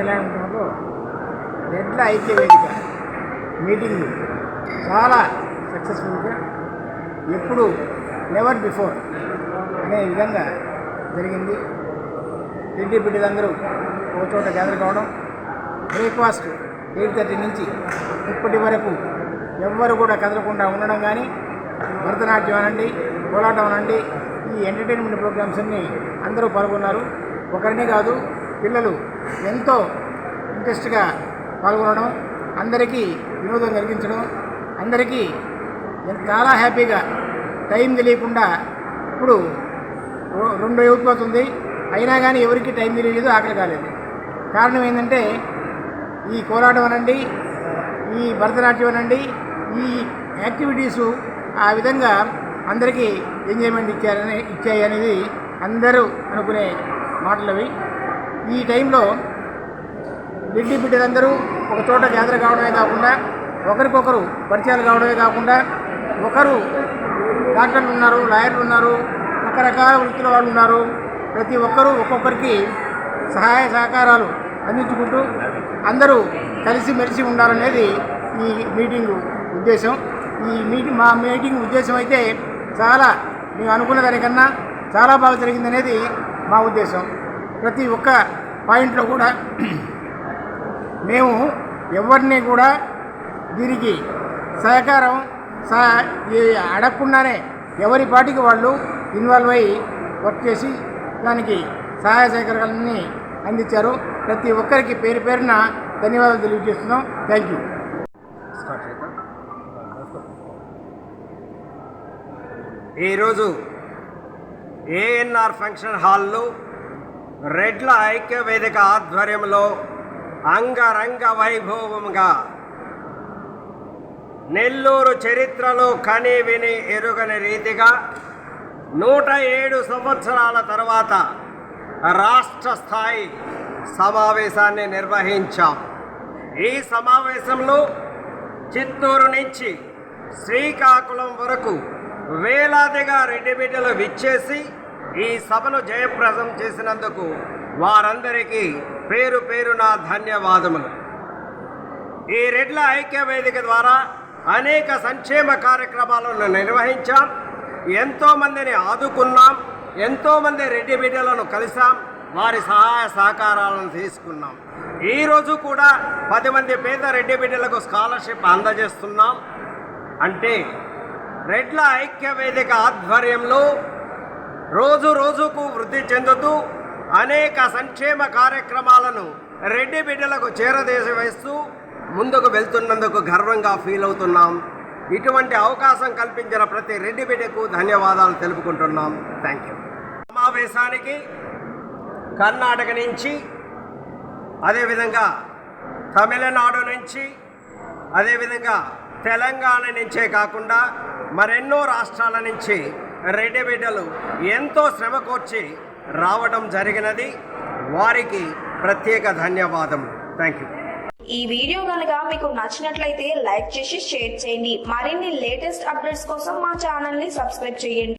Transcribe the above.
కళ్యాణంలో రెడ్ల ఐక్య వేదిక మీటింగ్ చాలా సక్సెస్ఫుల్గా ఎప్పుడు నెవర్ బిఫోర్ అనే విధంగా జరిగింది. రెడ్డి బిడ్డలందరూ ఒక చోట గ్యాదర్ కావడం, బ్రేక్ఫాస్ట్ 8:30 నుంచి ఇప్పటి వరకు ఎవ్వరు కూడా కదలకుండా ఉండడం కానీ, భరతనాట్యం అనండి, కోలాటం అనండి, ఈ ఎంటర్టైన్మెంట్ ప్రోగ్రామ్స్ అన్నీ అందరూ పాల్గొన్నారు. ఒకరిని కాదు, పిల్లలు ఎంతో ఇంట్రెస్ట్గా పాల్గొనడం, అందరికీ వినోదం కలిగించడం, అందరికీ చాలా హ్యాపీగా టైం తెలియకుండా ఇప్పుడు 2 అయిపోతుంది, అయినా కానీ ఎవరికి టైం తెలియలేదు, ఆకలి కాలేదు. కారణం ఏంటంటే ఈ కోలాటం అనండి, ఈ భరతనాట్యం అనండి, ఈ యాక్టివిటీసు ఆ విధంగా అందరికీ ఎంజాయ్మెంట్ ఇచ్చాయి అనేది అందరూ అనుకునే మాటలు అవి. ఈ టైంలో రెడ్డి బిడ్డలందరూ ఒక చోట గ్యాదర్ కావడమే కాకుండా, ఒకరికొకరు పరిచయాలు కావడమే కాకుండా, ఒకరు డాక్టర్లు ఉన్నారు, లాయర్లు ఉన్నారు, రకరకాల వృత్తుల వాళ్ళు ఉన్నారు. ప్రతి ఒక్కరూ ఒక్కొక్కరికి సహాయ సహకారాలు అందించుకుంటూ అందరూ కలిసిమెలిసి ఉండాలనేది ఈ మీటింగు ఉద్దేశం. మా మీటింగ్ ఉద్దేశం అయితే చాలా మేము అనుకున్న దానికన్నా చాలా బాగా జరిగిందనేది మా ఉద్దేశం. ప్రతి ఒక్క పాయింట్లో కూడా మేము ఎవరిని కూడా దీనికి సహకారం అడగకుండానే ఎవరి పార్టీకి వాళ్ళు ఇన్వాల్వ్ అయ్యి వర్క్ చేసి దానికి సహాయ సహకారాలన్నీ అందించారు. ప్రతి ఒక్కరికి పేరు పేరున ధన్యవాదాలు తెలియజేస్తున్నాం. Thank you. ఈరోజు ఏఎన్ఆర్ ఫంక్షన్ హాల్లో రెడ్ల ఐక్య వేదిక ఆధ్వర్యంలో అంగరంగ వైభవంగా నెల్లూరు చరిత్రలో కని విని ఎరుగని రీతిగా 107 సంవత్సరాల తర్వాత రాష్ట్ర స్థాయి సమావేశాన్ని నిర్వహించాం. ఈ సమావేశంలో చిత్తూరు నుంచి శ్రీకాకుళం వరకు వేలాదిగా రెడ్డి బిడ్డలు విచ్చేసి ఈ సభను జయప్రదం చేసినందుకు వారందరికీ పేరు పేరున ధన్యవాదములు. ఈ రెడ్ల ఐక్య వేదిక ద్వారా అనేక సంక్షేమ కార్యక్రమాలను నిర్వహించాం. ఎంతోమందిని ఆదుకున్నాం, ఎంతోమంది రెడ్డి బిడ్డలను కలిసాం, వారి సహాయ సహకారాలను తీసుకున్నాం. ఈరోజు కూడా 10 మంది పేద రెడ్డి బిడ్డలకు స్కాలర్షిప్ అందజేస్తున్నాం. అంటే రెడ్ల ఐక్య వేదిక ఆధ్వర్యంలో రోజు రోజుకు వృద్ధి చెందుతూ అనేక సంక్షేమ కార్యక్రమాలను రెడ్డి బిడ్డలకు చేరవేస్తూ ముందుకు వెళ్తున్నందుకు గర్వంగా ఫీల్ అవుతున్నాం. ఇటువంటి అవకాశం కల్పించిన ప్రతి రెడ్డి బిడ్డకు ధన్యవాదాలు తెలుపుకుంటున్నాం. Thank you. సమావేశానికి కర్ణాటక నుంచి, అదేవిధంగా తమిళనాడు నుంచి, అదేవిధంగా తెలంగాణ నుంచే కాకుండా మరెన్నో రాష్ట్రాల నుంచి రెడ్డి బిడ్డలు ఎంతో శ్రమ కోర్చి రావడం జరిగినది. వారికి ప్రత్యేక ధన్యవాదములు. Thank you. ఈ వీడియో కనుక మీకు నచ్చినట్లయితే లైక్ చేసి షేర్ చేయండి. మరిన్ని లేటెస్ట్ అప్డేట్స్ కోసం మా ఛానల్ ని సబ్స్క్రైబ్ చేయండి.